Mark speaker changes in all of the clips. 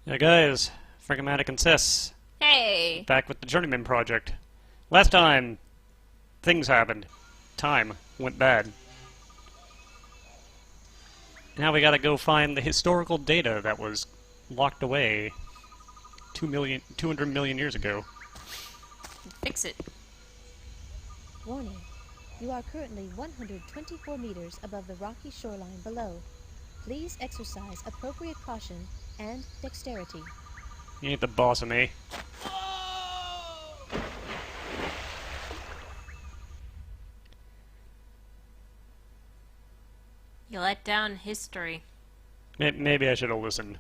Speaker 1: Yeah, guys, Frankomatic insists.
Speaker 2: Hey!
Speaker 1: Back with the Journeyman project. Last time, things happened. Time went bad. Now we gotta go find the historical data that was locked away 200 million years ago.
Speaker 2: Fix it.
Speaker 3: Warning. You are currently 124 meters above the rocky shoreline below. Please exercise appropriate caution and dexterity.
Speaker 1: You ain't the boss of me.
Speaker 2: You let down history.
Speaker 1: Maybe I should have listened.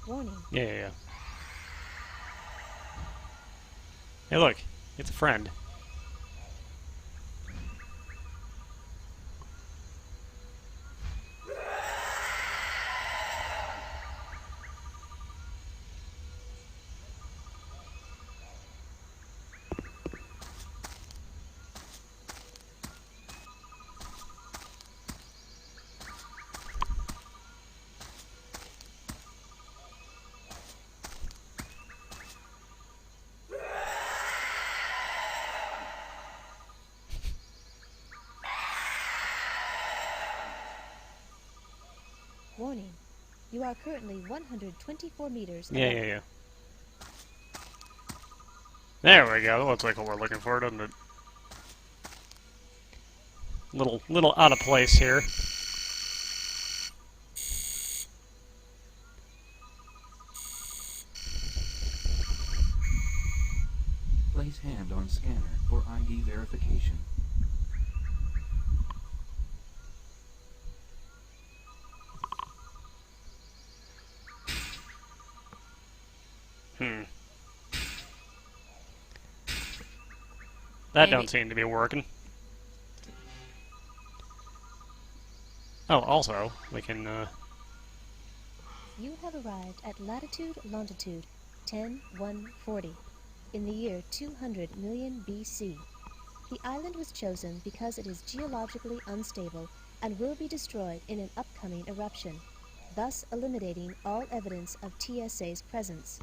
Speaker 3: Warning.
Speaker 1: Yeah. Hey, look. It's a friend.
Speaker 3: Warning. You are currently 124 meters above.
Speaker 1: Yeah. There we go. That looks like what we're looking for, doesn't it? Little out of place here.
Speaker 4: Place hand on scanner for ID verification.
Speaker 1: That
Speaker 2: Maybe.
Speaker 1: don't seem to be working. Oh, also, we can,
Speaker 3: You have arrived at latitude longitude 10140 in the year 200 million BC. The island was chosen because it is geologically unstable and will be destroyed in an upcoming eruption, thus eliminating all evidence of TSA's presence.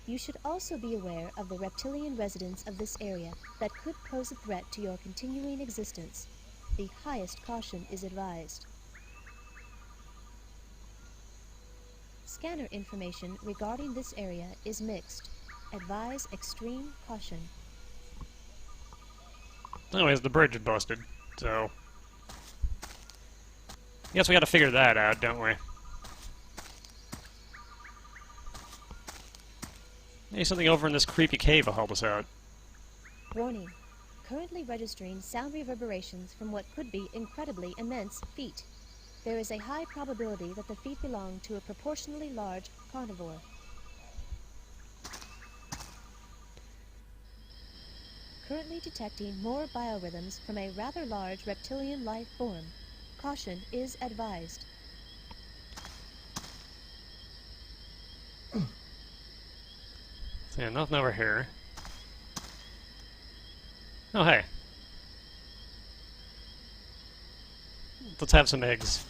Speaker 3: You should also be aware of the reptilian residents of this area that could pose a threat to your continuing existence. The highest caution is advised. Scanner information regarding this area is mixed. Advise extreme caution.
Speaker 1: anyways, the bridge is busted, so... Guess we gotta figure that out, don't we? Maybe something over in this creepy cave will help us out.
Speaker 3: Warning. Currently registering sound reverberations from what could be incredibly immense feet. There is a high probability that the feet belong to a proportionally large carnivore. Currently detecting more biorhythms from a rather large reptilian life form. Caution is advised.
Speaker 1: So yeah, nothing over here. Oh, hey. Let's have some eggs.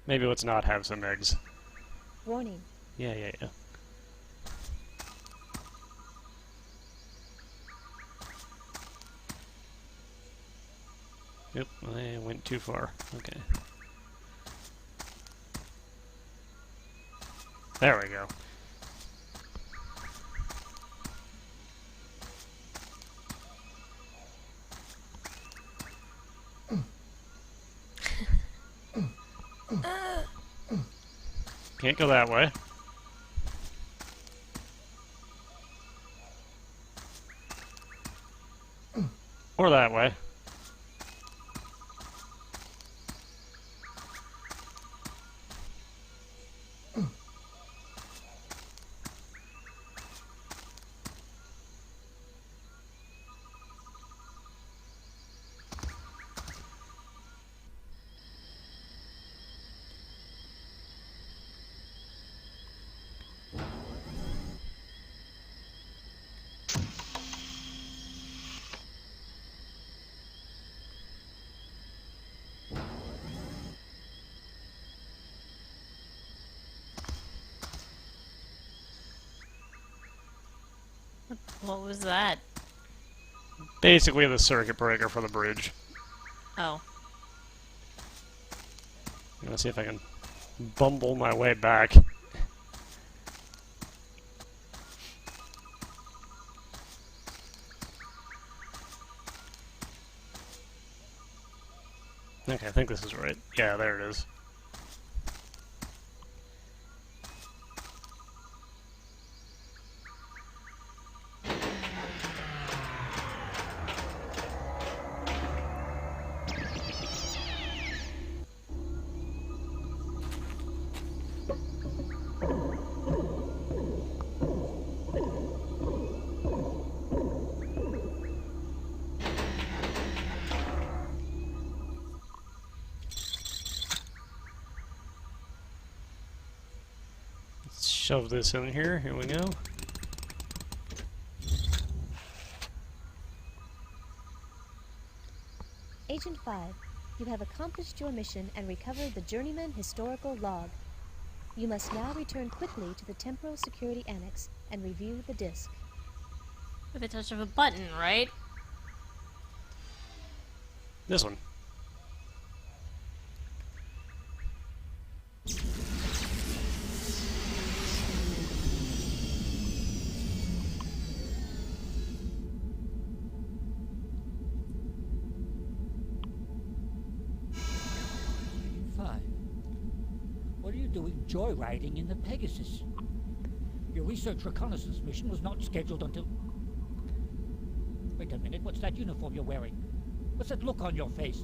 Speaker 1: Maybe let's not have some eggs.
Speaker 3: Warning.
Speaker 1: Yeah. Yep, I went too far. Okay. There we go. Can't go that way. Or that way.
Speaker 2: What was that?
Speaker 1: Basically the circuit breaker for the bridge.
Speaker 2: Oh.
Speaker 1: I'm gonna see if I can bumble my way back. Okay, I think this is right. Yeah, there it is. Let's shove this in here. Here we go.
Speaker 3: Agent 5, you have accomplished your mission and recovered the Journeyman historical log. You must now return quickly to the Temporal Security Annex and review the disk.
Speaker 2: With a touch of a button, right?
Speaker 1: This one.
Speaker 5: What are you doing joyriding in the Pegasus? Your research reconnaissance mission was not scheduled until... Wait a minute, what's that uniform you're wearing? What's that look on your face?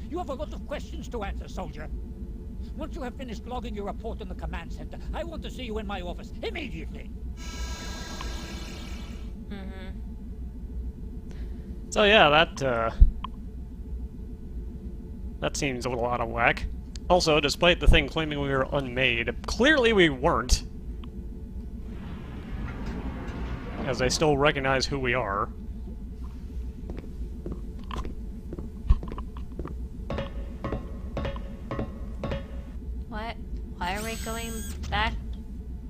Speaker 5: You have a lot of questions to answer, soldier. Once you have finished logging your report in the command center, I want to see you in my office, immediately!
Speaker 2: Mm-hmm.
Speaker 1: So yeah, that seems a little out of whack. Also, despite the thing claiming we were unmade, clearly we weren't. As they still recognize who we are.
Speaker 2: What? Why are we going back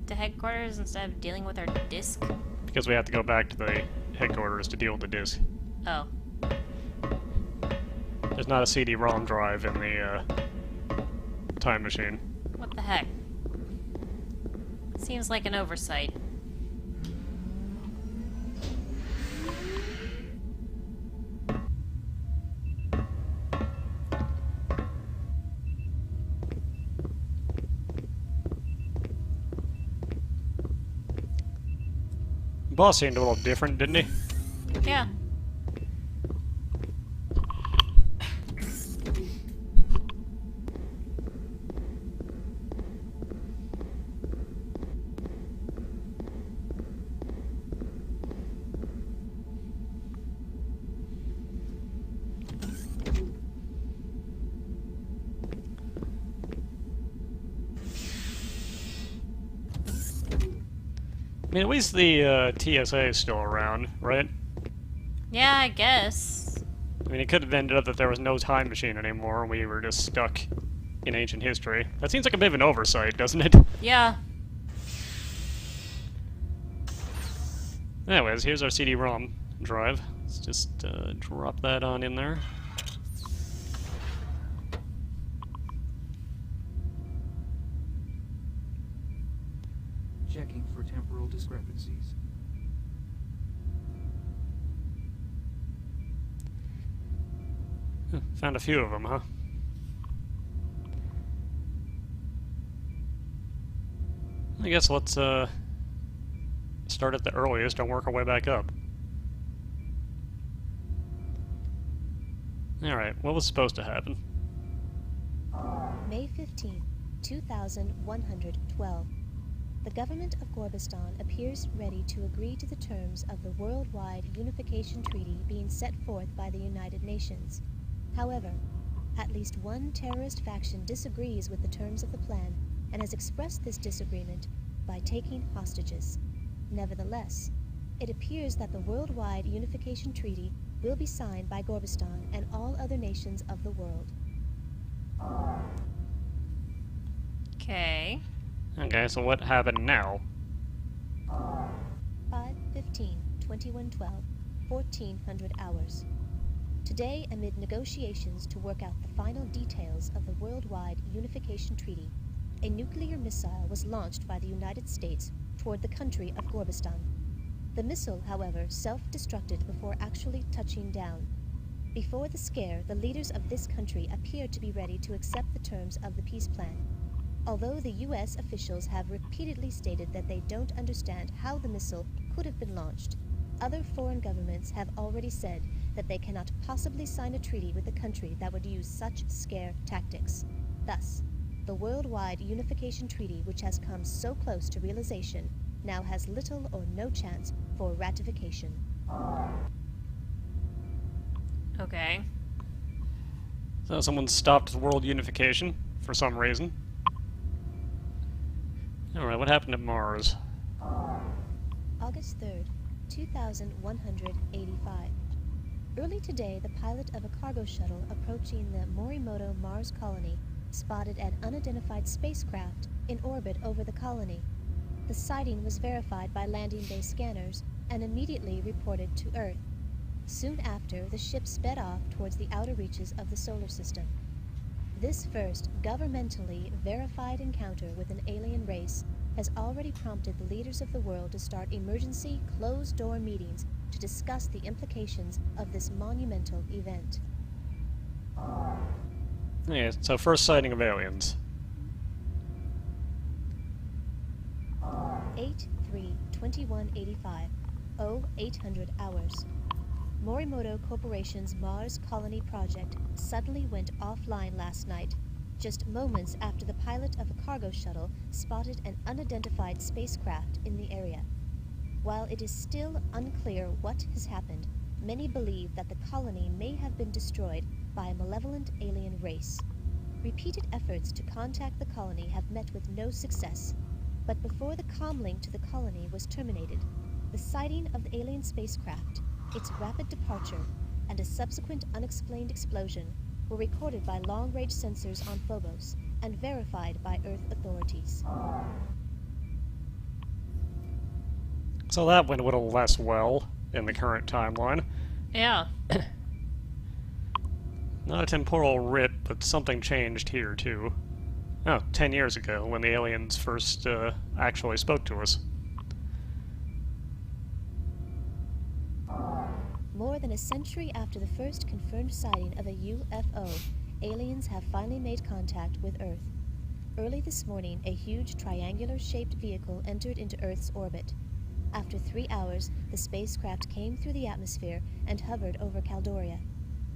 Speaker 2: to headquarters instead of dealing with our disk?
Speaker 1: Because we have to go back to the headquarters to deal with the disk.
Speaker 2: Oh.
Speaker 1: There's not a CD-ROM drive in the, time machine.
Speaker 2: What the heck? Seems like an oversight.
Speaker 1: Boss seemed a little different, didn't he?
Speaker 2: Yeah.
Speaker 1: I mean, at least the TSA is still around, right?
Speaker 2: Yeah, I guess.
Speaker 1: I mean, it could have ended up that there was no time machine anymore and we were just stuck in ancient history. That seems like a bit of an oversight, doesn't it?
Speaker 2: Yeah.
Speaker 1: Anyways, here's our CD-ROM drive. Let's just drop that on in there.
Speaker 4: Checking for temporal discrepancies.
Speaker 1: Found a few of them, huh? I guess let's start at the earliest and work our way back up. Alright, what was supposed to happen?
Speaker 3: May 15, 2112. The government of Gorbistan appears ready to agree to the terms of the Worldwide Unification Treaty being set forth by the United Nations. However, at least one terrorist faction disagrees with the terms of the plan and has expressed this disagreement by taking hostages. Nevertheless, it appears that the Worldwide Unification Treaty will be signed by Gorbistan and all other nations of the world.
Speaker 2: Okay.
Speaker 1: Okay, so what happened now?
Speaker 3: 5/15, 2112, 1400 hours. Today, amid negotiations to work out the final details of the Worldwide Unification Treaty, a nuclear missile was launched by the United States toward the country of Gorbistan. The missile, however, self-destructed before actually touching down. Before the scare, the leaders of this country appeared to be ready to accept the terms of the peace plan. Although the U.S. officials have repeatedly stated that they don't understand how the missile could have been launched, other foreign governments have already said that they cannot possibly sign a treaty with a country that would use such scare tactics. Thus, the Worldwide Unification Treaty, which has come so close to realization, now has little or no chance for ratification.
Speaker 2: Okay.
Speaker 1: So someone stopped the world unification for some reason. Alright, what happened at Mars?
Speaker 3: August 3rd, 2185. Early today, the pilot of a cargo shuttle approaching the Morimoto Mars colony spotted an unidentified spacecraft in orbit over the colony. The sighting was verified by landing bay scanners and immediately reported to Earth. Soon after, the ship sped off towards the outer reaches of the solar system. This first governmentally verified encounter with an alien race has already prompted the leaders of the world to start emergency closed-door meetings to discuss the implications of this monumental event.
Speaker 1: Yeah, so first sighting of aliens.
Speaker 3: 8/3/2185, 0800 hours. Morimoto Corporation's Mars Colony project suddenly went offline last night, just moments after the pilot of a cargo shuttle spotted an unidentified spacecraft in the area. While it is still unclear what has happened, many believe that the colony may have been destroyed by a malevolent alien race. Repeated efforts to contact the colony have met with no success, but before the comlink to the colony was terminated, the sighting of the alien spacecraft, its rapid departure, and a subsequent unexplained explosion were recorded by long-range sensors on Phobos and verified by Earth authorities.
Speaker 1: So that went a little less well in the current timeline.
Speaker 2: Yeah.
Speaker 1: Not a temporal rip, but something changed here, too. Oh, 10 years ago, when the aliens first actually spoke to us.
Speaker 3: More than a century after the first confirmed sighting of a UFO, aliens have finally made contact with Earth. Early this morning, a huge triangular-shaped vehicle entered into Earth's orbit. After 3 hours, the spacecraft came through the atmosphere and hovered over Caldoria.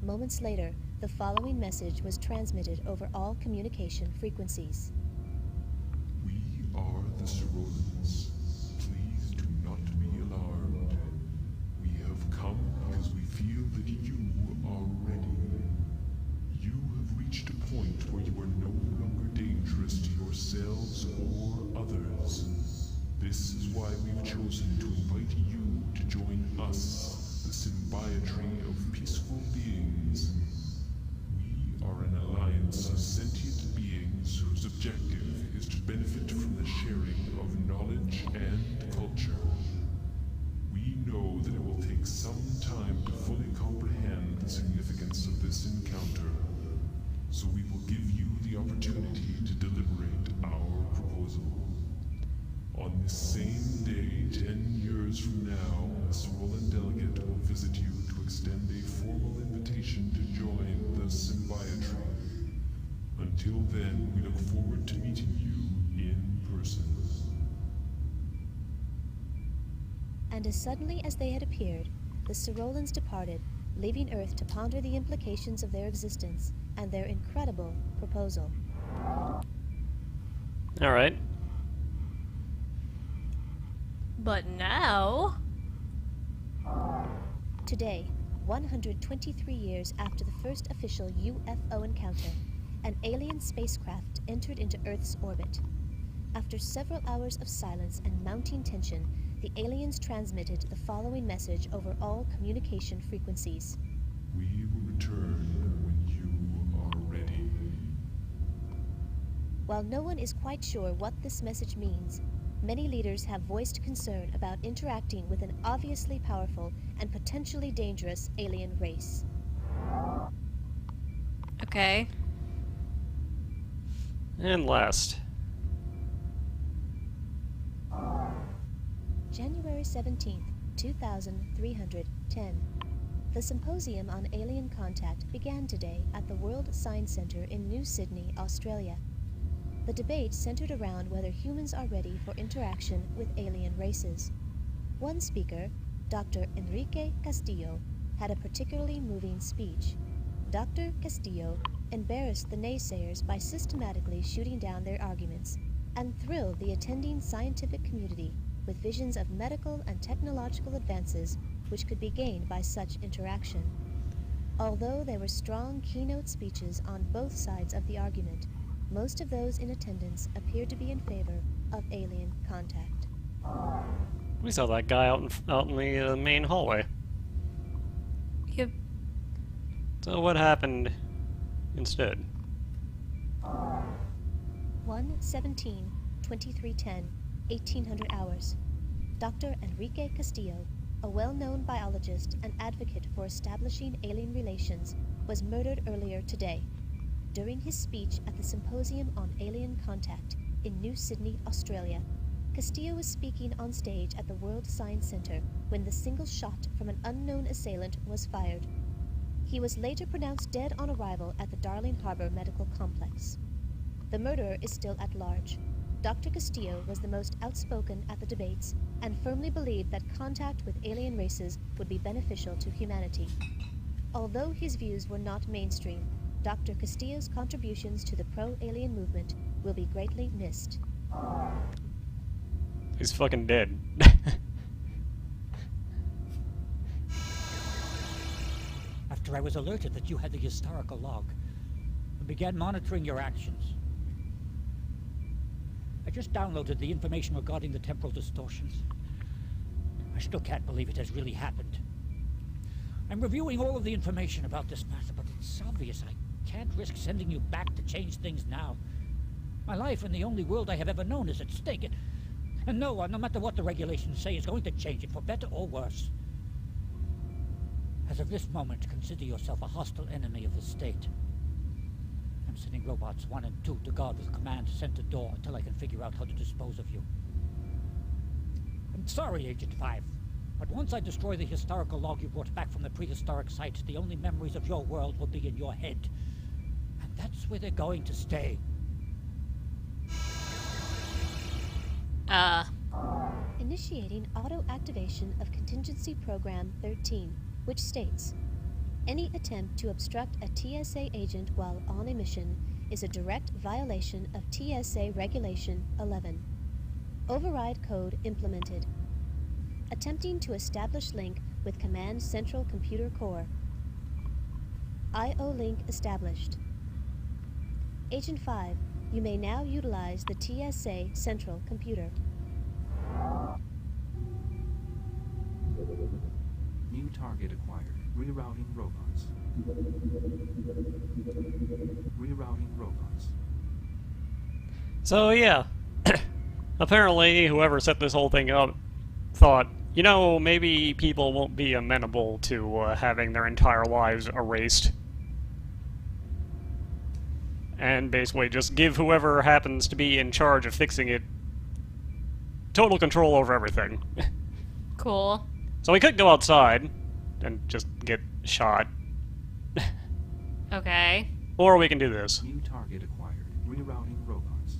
Speaker 3: Moments later, the following message was transmitted over all communication frequencies.
Speaker 6: We are the Cerolans. Please do not be alarmed. We have come because we feel that you are ready. You have reached a point where you are no longer dangerous to yourselves or others. This is why we've chosen to invite you to join us, the symbiotree of peaceful beings. We are an alliance of sentient beings whose objective is to benefit from the sharing of knowledge and culture. We know that it will take some time to fully comprehend the significance of this encounter, so we will give you the opportunity to deliberate our proposal. On this same day, 10 years from now, a Cerolan delegate will visit you to extend a formal invitation to join the symbiotree. Until then, we look forward to meeting you in person.
Speaker 3: And as suddenly as they had appeared, the Cerolans departed, leaving Earth to ponder the implications of their existence and their incredible proposal.
Speaker 1: Alright.
Speaker 2: But now...
Speaker 3: Today, 123 years after the first official UFO encounter, an alien spacecraft entered into Earth's orbit. After several hours of silence and mounting tension, the aliens transmitted the following message over all communication frequencies.
Speaker 6: We will return when you are ready.
Speaker 3: While no one is quite sure what this message means, many leaders have voiced concern about interacting with an obviously powerful and potentially dangerous alien race.
Speaker 2: Okay.
Speaker 1: And last.
Speaker 3: January 17th, 2310. The Symposium on Alien Contact began today at the World Science Centre in New Sydney, Australia. The debate centered around whether humans are ready for interaction with alien races. One speaker, Dr. Enrique Castillo, had a particularly moving speech. Dr. Castillo embarrassed the naysayers by systematically shooting down their arguments and thrilled the attending scientific community with visions of medical and technological advances which could be gained by such interaction. Although there were strong keynote speeches on both sides of the argument, most of those in attendance appeared to be in favor of alien contact.
Speaker 1: We saw that guy out in the main hallway.
Speaker 2: Yep.
Speaker 1: So what happened instead?
Speaker 3: 1/17/2310, 1800 hours. Dr. Enrique Castillo, a well-known biologist and advocate for establishing alien relations, was murdered earlier today. During his speech at the Symposium on Alien Contact in New Sydney, Australia, Castillo was speaking on stage at the World Science Centre when the single shot from an unknown assailant was fired. He was later pronounced dead on arrival at the Darling Harbour Medical Complex. The murderer is still at large. Dr. Castillo was the most outspoken at the debates and firmly believed that contact with alien races would be beneficial to humanity. Although his views were not mainstream, Dr. Castillo's contributions to the pro-alien movement will be greatly missed.
Speaker 1: He's fucking dead.
Speaker 5: After I was alerted that you had the historical log, I began monitoring your actions. I just downloaded the information regarding the temporal distortions. I still can't believe it has really happened. I'm reviewing all of the information about this matter, but it's obvious I can't risk sending you back to change things now. My life in the only world I have ever known is at stake, and no one, no matter what the regulations say, is going to change it for better or worse. As of this moment, consider yourself a hostile enemy of the state. I'm sending robots 1 and 2 to guard the command center door until I can figure out how to dispose of you. I'm sorry, Agent 5, but once I destroy the historical log you brought back from the prehistoric site, the only memories of your world will be in your head. And that's where they're going to stay.
Speaker 3: Initiating auto-activation of Contingency Program 13, which states, any attempt to obstruct a TSA agent while on a mission is a direct violation of TSA Regulation 11. Override code implemented. Attempting to establish link with Command Central Computer Core. IO link established. Agent 5, you may now utilize the TSA Central Computer.
Speaker 4: New target acquired. Rerouting robots. Rerouting robots.
Speaker 1: So yeah, apparently whoever set this whole thing up thought, you know, maybe people won't be amenable to having their entire lives erased. And basically just give whoever happens to be in charge of fixing it total control over everything.
Speaker 2: Cool.
Speaker 1: So we could go outside and just get shot.
Speaker 2: Okay.
Speaker 1: Or we can do this.
Speaker 4: New target acquired. Rerouting robots.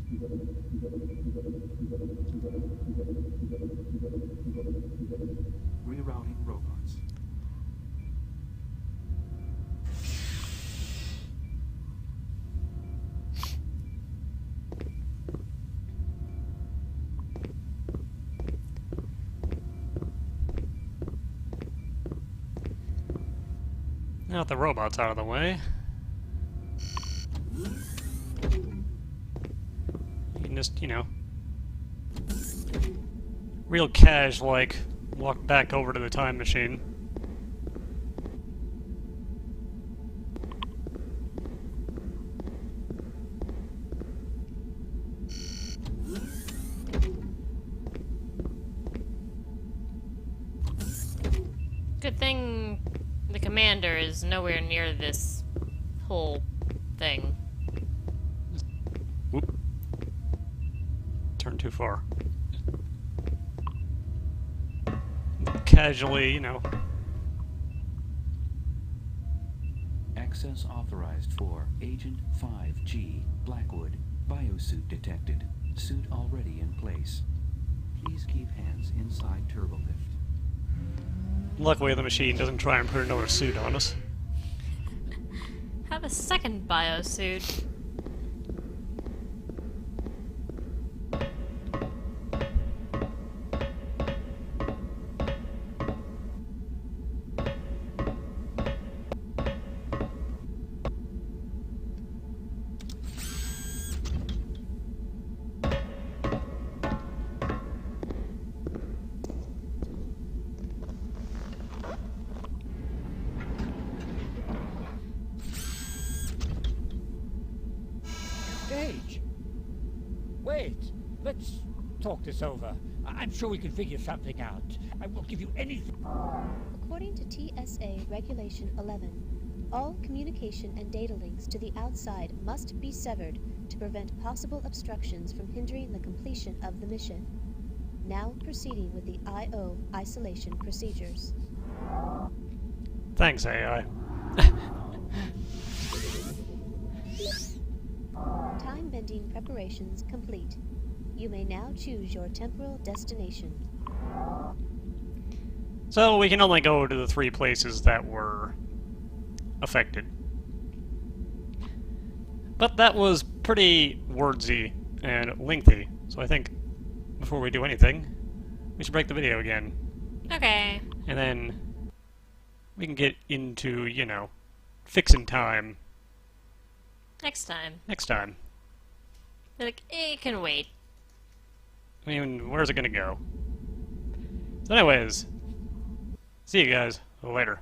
Speaker 4: Rerouting robots.
Speaker 1: Now that the robot's out of the way, you can just, you know, real cash-like walk back over to the time machine.
Speaker 2: commander is nowhere near this whole thing.
Speaker 1: Whoop. Turned too far. Casually, you know.
Speaker 4: Access authorized for Agent 5G Blackwood. Biosuit detected. Suit already in place. Please keep hands inside turbolift.
Speaker 1: Luckily, the machine doesn't try and put another suit on us.
Speaker 2: Have a second biosuit.
Speaker 5: Gage! Wait, let's talk this over. I'm sure we can figure something out. I will give you anything.
Speaker 3: According to TSA Regulation 11, all communication and data links to the outside must be severed to prevent possible obstructions from hindering the completion of the mission. Now proceeding with the I.O. isolation procedures.
Speaker 1: Thanks, AI.
Speaker 3: Time-bending preparations complete. You may now choose your temporal destination.
Speaker 1: So we can only go to the 3 places that were affected. But that was pretty wordsy and lengthy, so I think before we do anything, we should break the video again.
Speaker 2: Okay.
Speaker 1: And then we can get into, you know, fixing time
Speaker 2: Next time.
Speaker 1: next time.
Speaker 2: Like, it can wait.
Speaker 1: I mean, where's it gonna go? So anyways, see you guys later.